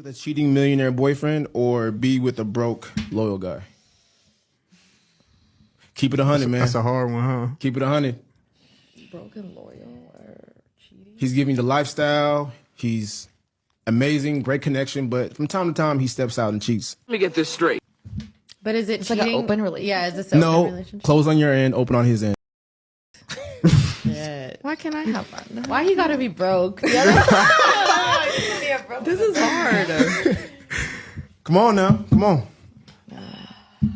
with a cheating millionaire boyfriend or be with a broke loyal guy? Keep it 100, man. That's a hard one, huh? Keep it 100. Broken loyal or cheating? He's giving you the lifestyle. He's amazing, great connection, but from time to time he steps out and cheats. Let me get this straight. But is it It's cheating? like an open relationship. Yeah, is this an open No, relationship? close on your end, open on his end. Yeah. Why can't I have fun? Why he gotta be broke? This is hard. Come on now, come on.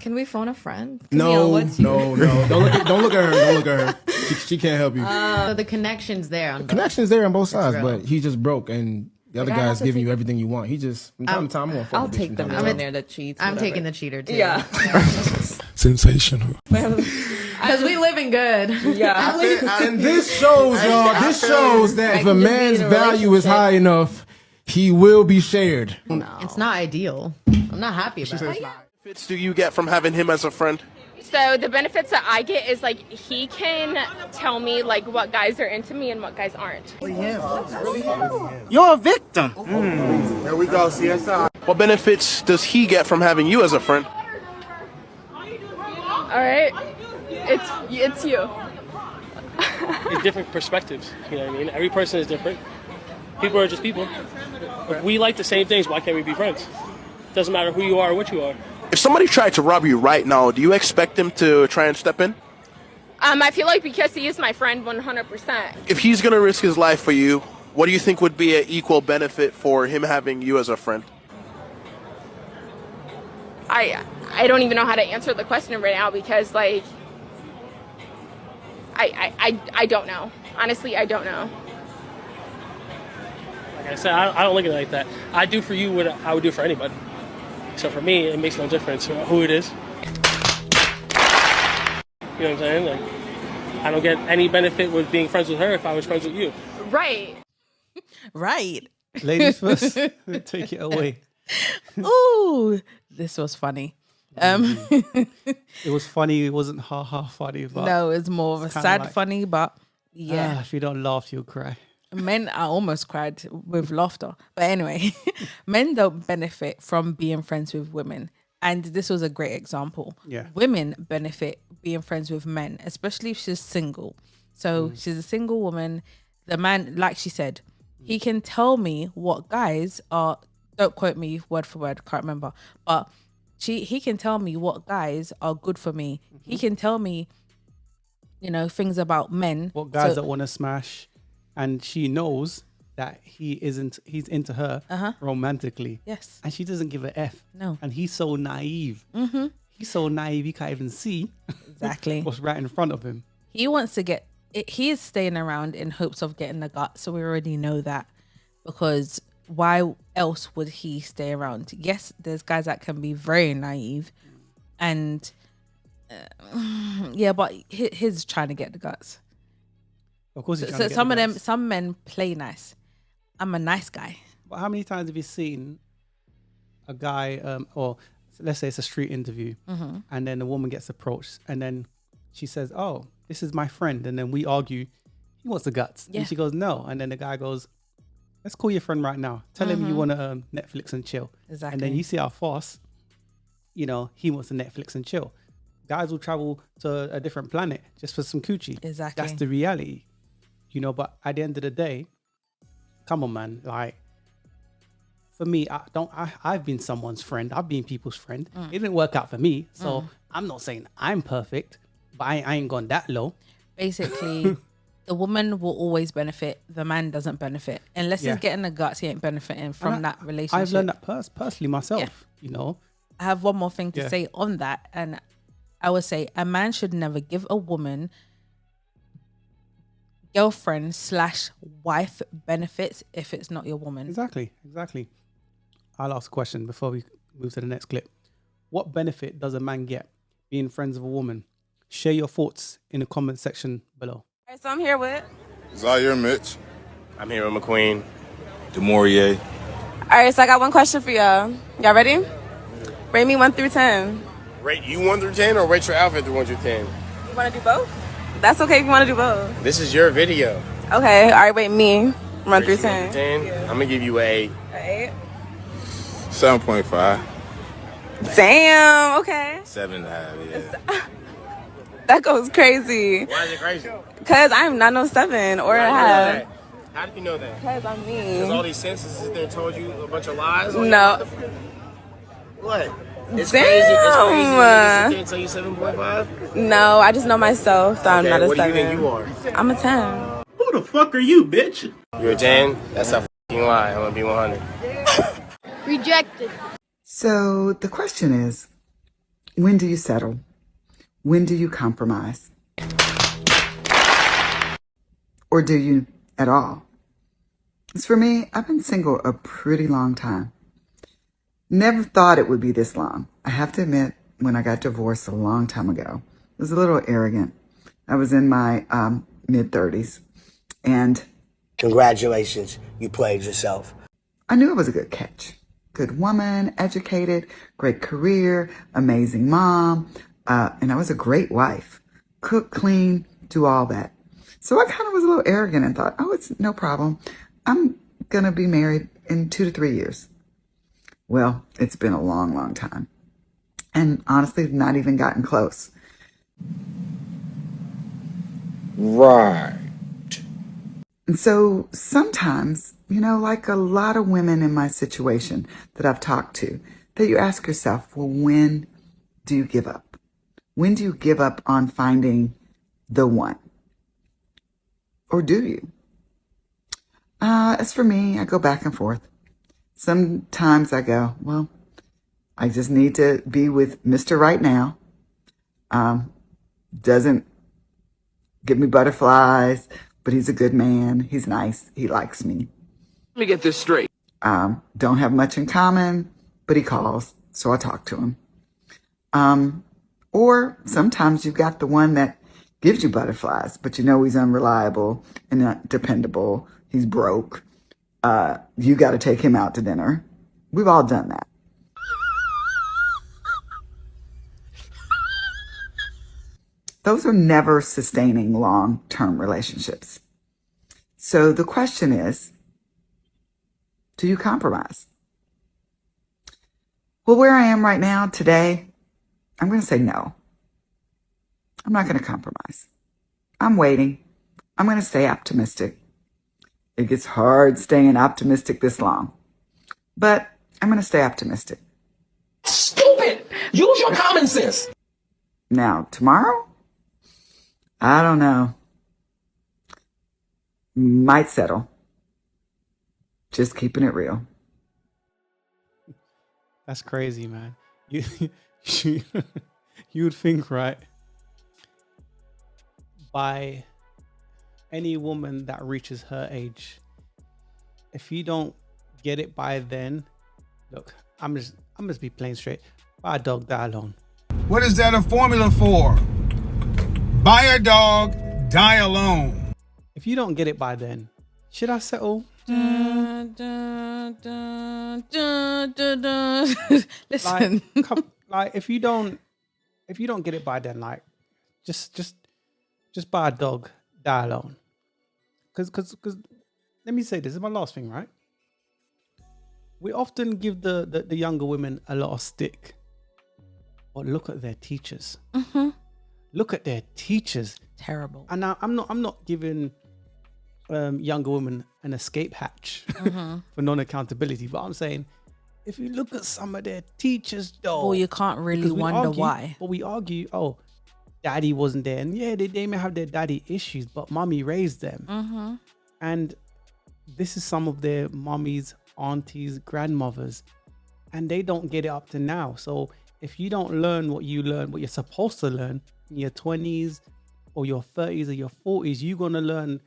Can we phone a friend? No, what's no. Don't look at her. Don't look at her. She can't help you. So the connection's there. On Connection's there on both sides, real. but he's just broke, and the other guy's giving you everything you want. He just from time to time won't fuck I'll with you take from the time to time. millionaire that cheats. I'm whatever. taking the cheater too. Yeah. Sensational. Because we living good. Yeah. And this shows, y'all. This shows that if a man's value is high enough, he will be shared. No. It's not ideal. I'm not happy about it. Benefits do you get from having him as a friend? So the benefits that I get is like he can tell me like what guys are into me and what guys aren't. You're a victim. There we go, CSI. What benefits does he get from having you as a friend? All right, it's you. Different perspectives, you know what I mean? Every person is different. People are just people. If we like the same things, why can't we be friends? Doesn't matter who you are or what you are. If somebody tried to rob you right now, do you expect him to try and step in? I feel like because he is my friend 100%. If he's going to risk his life for you, what do you think would be an equal benefit for him having you as a friend? I don't even know how to answer the question right now because like I don't know. Honestly, I don't know. Like I said, I don't look at it like that. I do for you what I would do for anybody. So for me, it makes no difference who it is. You know what I'm saying? Like, I don't get any benefit with being friends with her if I was friends with you. Right. Right. Ladies first. Take it away. Ooh, this was funny. It was funny. It wasn't ha funny. But No, it's more of a sad like, funny, but yeah. if you don't laugh, you'll cry. Men, I almost cried with laughter. But anyway, men don't benefit from being friends with women. And this was a great example. Yeah. Women benefit being friends with men, especially if she's single. So she's a single woman. The man, like she said, he can tell me what guys are, don't quote me word for word, can't remember. But he can tell me what guys are good for me. He can tell me, you know, things about men. What guys that want to smash, and she knows that he's into her romantically. Yes. And she doesn't give a F. No. And he's so naive. Mm-hmm. He's so naive he can't even see Exactly. what's right in front of him. He wants to get it, he is staying around in hopes of getting the gut, so we already know that, because why else would he stay around? Yes, there's guys that can be very naive, and yeah, but he's trying to get the guts. Of course, he's trying So to get some the of them, guts. some men play nice. I'm a nice guy. But how many times have you seen a guy, or let's say it's a street interview, and then a woman gets approached, and then she says, "Oh, this is my friend," and then we argue, he wants the guts, Yeah. and she goes, "No," and then the guy goes, "Let's call your friend right now. Tell him you want to Netflix and chill." Exactly. And then you see how fast, you know, he wants to Netflix and chill. Guys will travel to a different planet just for some coochie. Exactly. That's the reality, you know. But at the end of the day, come on, man. Like, for me, I've been someone's friend. I've been people's friend. It didn't work out for me. So I'm not saying I'm perfect, but I ain't gone that low. Basically, the woman will always benefit. The man doesn't benefit. Unless Yeah. he's getting the guts, he ain't benefiting from that relationship. I've learned that personally myself, Yeah. you know. I have one more thing to Yeah. say on that. And I would say a man should never give a woman girlfriend/wife benefits if it's not your woman. Exactly. I'll ask a question before we move to the next clip. What benefit does a man get being friends with a woman? Share your thoughts in the comment section below. All right, so I'm here with. Zaire Mitch. I'm here with McQueen. DeMaurier. All right, so I got one question for y'all. Y'all ready? Rate me 1 through 10. Rate you 1 through 10 or rate your outfit through 1 through 10? You want to do both? That's okay if you want to do both. This is your video. Okay, all right, rate me 1 through Rate you 10. 10. I'm going to give you a 8. All right. 7.5. Damn. Okay. 7.5. Yeah. That goes crazy. Why is it crazy? Cause I'm not no 7 or a half. How did you know that? Cause I'm Because all mean. these senses sit there and told you a bunch of lies. No. What? It's Damn. crazy. It's crazy. Niggas sit there and tell you 7.5. No, I just know myself that I'm not a What 7. do you think you are? I'm a 10. Who the fuck are you, bitch? You're a 10. That's a fucking lie. I'm gonna be 100. Rejected. So the question is, when do you settle? When do you compromise? Or do you at all? As for me, I've been single a pretty long time. Never thought it would be this long. I have to admit, when I got divorced a long time ago, it was a little arrogant. I was in my mid-30s, and congratulations, you played yourself. I knew it was a good catch. Good woman, educated, great career, amazing mom, and I was a great wife. Cook, clean, do all that. So I kind of was a little arrogant and thought, oh, it's no problem. I'm going to be married in 2 to 3 years. Well, it's been a long, long time. And honestly, not even gotten close. Right. And so sometimes, like a lot of women in my situation that I've talked to, that you ask yourself, well, when do you give up? When do you give up on finding the one? Or do you? As for me, I go back and forth. Sometimes I go, well, I just need to be with Mr. Right Now. Doesn't give me butterflies, but he's a good man. He's nice. He likes me. Let me get this straight. Don't have much in common, but he calls, so I talk to him. Or sometimes you've got the one that gives you butterflies, but he's unreliable and not dependable. He's broke. You got to take him out to dinner. We've all done that. Those are never sustaining long-term relationships. So the question is, do you compromise? Well, where I am right now today, I'm going to say no. I'm not going to compromise. I'm waiting. I'm going to stay optimistic. It gets hard staying optimistic this long, but I'm going to stay optimistic. Stupid! Use your common sense. Now, tomorrow, I don't know. Might settle. Just keeping it real. That's crazy, man. You would think, right? By any woman that reaches her age, if you don't get it by then, look, I'm just be plain straight. Buy a dog, die alone. What is that a formula for? Buy a dog, die alone. If you don't get it by then, should I settle? Listen, if you don't get it by then, just buy a dog, die alone. Because let me say this is my last thing, right? We often give the younger women a lot of stick, but look at their teachers. Mm-hmm. Look at their teachers. Terrible. And now I'm not giving younger women an escape hatch for non-accountability, but I'm saying if you look at some of their teachers, though, well, you can't really wonder why. But we argue, oh, daddy wasn't there, and yeah, they may have their daddy issues, but mommy raised them. Mm-hmm. And this is some of their mommies, aunties, grandmothers, and they don't get it up to now. So if you don't learn what you're supposed to learn in your 20s or your 30s or your 40s, you're gonna learn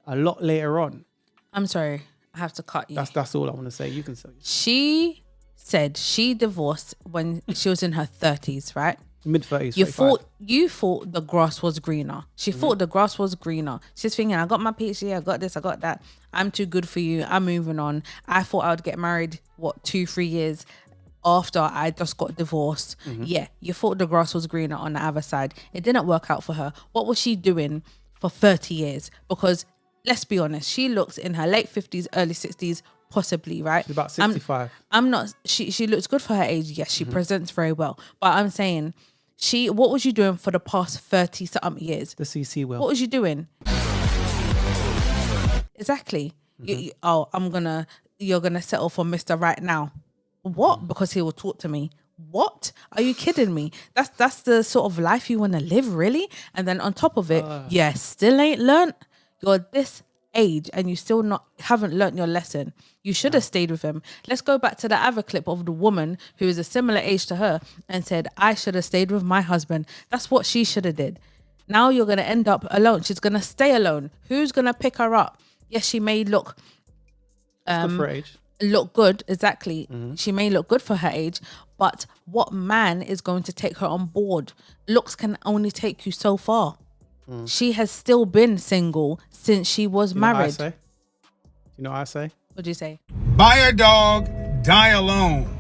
a lot later on. I'm sorry, I have to cut you. That's all I want to say. You can say. She said she divorced when she was in her 30s, right? Mid-30s. You thought the grass was greener. She thought the grass was greener. She's thinking, I got my PhD, I got this, I got that. I'm too good for you. I'm moving on. I thought I would get married, 2-3 years after I just got divorced. Yeah, you thought the grass was greener on the other side. It didn't work out for her. What was she doing for 30 years? Because let's be honest, she looks in her late 50s, early 60s, possibly, right? She's about 65. I'm not. She looks good for her age. Yes, she presents very well. But I'm saying, what was you doing for the past 30 something years? The CC will. What was you doing? Exactly. You're gonna settle for Mr. Right now. What? Because he will talk to me. What? Are you kidding me? That's the sort of life you want to live, really? And then on top of it, still ain't learnt. You're this age and you still haven't learnt your lesson. You should have stayed with him. Let's go back to the other clip of the woman who is a similar age to her and said, I should have stayed with my husband. That's what she should have did. Now you're going to end up alone. She's going to stay alone. Who's going to pick her up? Yes, she may look good for her age. Look good, exactly. She may look good for her age, but what man is going to take her on board? Looks can only take you so far. She has still been single since she was married. You know what I say? What'd you say? Buy a dog, die alone.